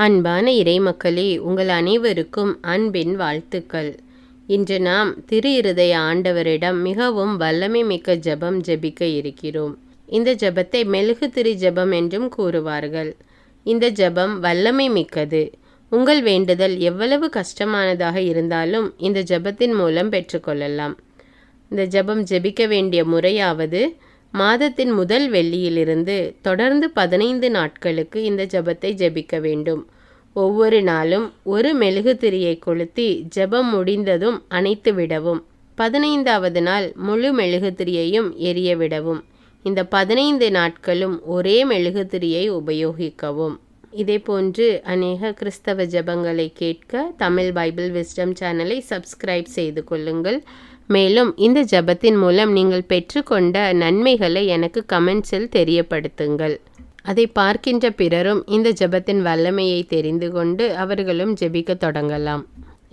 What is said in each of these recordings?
அன்பான இறைமக்களே, உங்கள் அனைவருக்கும் அன்பின் வாழ்த்துக்கள். இன்று நாம் திரு இருதய ஆண்டவரிடம் மிகவும் வல்லமை மிக்க ஜெபம் ஜெபிக்க இருக்கிறோம். இந்த ஜெபத்தை மெழுகு திரி ஜெபம் என்றும் கூறுவார்கள். இந்த ஜெபம் வல்லமை மிக்கது. உங்கள் வேண்டுதல் எவ்வளவு கஷ்டமானதாக இருந்தாலும் இந்த ஜெபத்தின் மூலம் பெற்றுக்கொள்ளலாம். இந்த ஜெபம் ஜெபிக்க வேண்டிய முறையாவது, மாதத்தின் முதல் வெள்ளியிலிருந்து தொடர்ந்து 15 நாட்களுக்கு இந்த ஜெபத்தை ஜெபிக்க வேண்டும். ஒவ்வொரு நாளும் ஒரு மெழுகு திரியை கொளுத்தி ஜெபம் முடிந்ததும் அணைத்து விடவும். 15வது நாள் முழு மெழுகு திரியையும் எரிய விடவும். இந்த 15 நாட்களும் ஒரே மெழுகு திரியை உபயோகிக்கவும். இதேபோன்று அநேக கிறிஸ்தவ ஜெபங்களை கேட்க தமிழ் பைபிள் விஸ்டம் சேனலை சப்ஸ்கிரைப் செய்து கொள்ளுங்கள். மேலும் இந்த ஜெபத்தின் மூலம் நீங்கள் பெற்றுக்கொண்ட நன்மைகளை எனக்கு கமெண்ட்ஸில் தெரியப்படுத்துங்கள். அதை பார்க்கின்ற பிறரும் இந்த ஜெபத்தின் வல்லமையை தெரிந்து கொண்டு அவர்களும் ஜெபிக்க தொடங்கலாம்.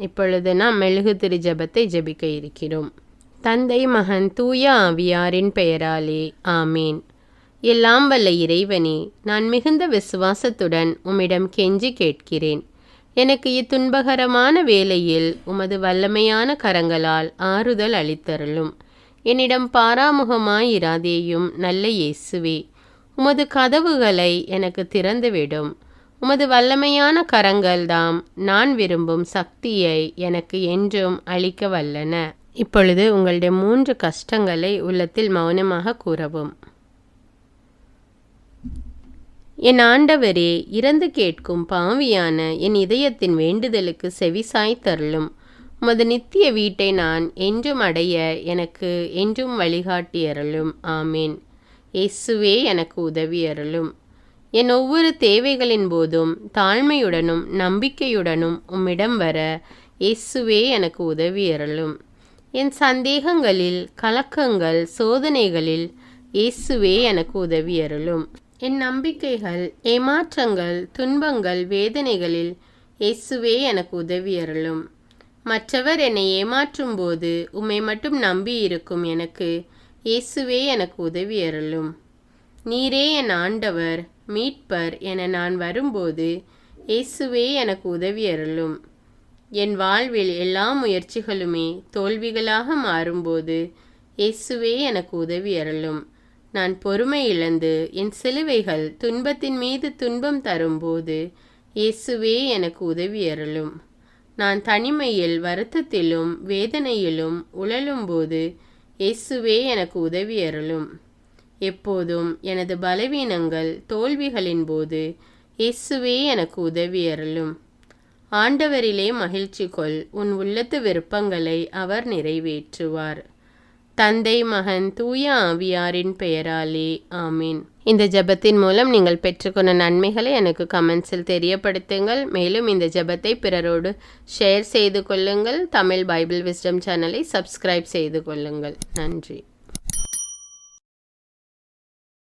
இப்பொழுது நாம் மெழுகு திரி ஜெபத்தை ஜெபிக்க இருக்கிறோம். தந்தை, மகன், தூய ஆவியாரின் பெயராலே ஆமீன். எல்லாம் வல்ல இறைவனே, நான் மிகுந்த விசுவாசத்துடன் உம்மிடம் கெஞ்சி கேட்கிறேன். எனக்கு இத்துன்பகரமான வேளையில் உமது வல்லமையான கரங்களால் ஆறுதல் அளித்தருளும். என்னிடம் பாராமுகமாயிராதேயும் நல்ல இயேசுவே. உமது கதவுகளை எனக்கு திறந்துவிடும். உமது வல்லமையான கரங்கள்தாம் நான் விரும்பும் சக்தியை எனக்கு என்றும் அளிக்க வல்லன. இப்பொழுது உங்களுடைய 3 கஷ்டங்களை உள்ளத்தில் மௌனமாக கூறவும். என் ஆண்டவரே, இறந்து கேட்கும் பாவியான என் இதயத்தின் வேண்டுதலுக்கு செவிசாய்த்தருளும். உமது நித்திய வீட்டை நான் என்றும் அடைய எனக்கு என்றும் வழிகாட்டியருளும். ஆமீன். இயேசுவே, எனக்கு உதவியருளும். என் ஒவ்வொரு தேவைகளின் போதும் தாழ்மையுடனும் நம்பிக்கையுடனும் உம்மிடம் வர இயேசுவே, எனக்கு உதவியருளும். என் சந்தேகங்களில், கலக்கங்கள், சோதனைகளில் இயேசுவே, எனக்கு உதவியருளும். என் நம்பிக்கைகள், ஏமாற்றங்கள், துன்பங்கள், வேதனைகளில் இயேசுவே, எனக்கு உதவியருளும். மற்றவர் என்னை ஏமாற்றும் போது உம்மை மட்டும் நம்பி இருக்கும் எனக்கு இயேசுவே, எனக்கு உதவியருளும். நீரே என் ஆண்டவர், மீட்பர் என நான் வரும்போது இயேசுவே, எனக்கு உதவியருளும். என் வாழ்வில் எல்லா முயற்சிகளுமே தோல்விகளாக மாறும்போது இயேசுவே, எனக்கு உதவியருளும். நான் பொறுமை இழந்து என் சிலுவைகள் துன்பத்தின் மீது துன்பம் தரும்போது இயேசுவே, எனக்கு உதவியருளும். நான் தனிமையில், வருத்தத்திலும் வேதனையிலும் உழலும்போது இயேசுவே, எனக்கு உதவியருளும். எப்போதும் எனது பலவீனங்கள், தோல்விகளின் போது இயேசுவே, எனக்கு உதவியருளும். ஆண்டவரிலே மகிழ்ச்சி கொள், உன் உள்ளத்து விருப்பங்களை அவர் நிறைவேற்றுவார். தந்தை, மகன், தூய ஆவியாரின் பெயராலே ஆமீன். இந்த ஜெபத்தின் மூலம் நீங்கள் பெற்றுக்கொண்ட நன்மைகளை எனக்கு கமெண்ட்ஸில் தெரியப்படுத்துங்கள். மேலும் இந்த ஜெபத்தை பிறரோடு ஷேர் செய்து கொள்ளுங்கள். தமிழ் பைபிள் விஸ்டம் சேனலை சப்ஸ்கிரைப் செய்து கொள்ளுங்கள். நன்றி.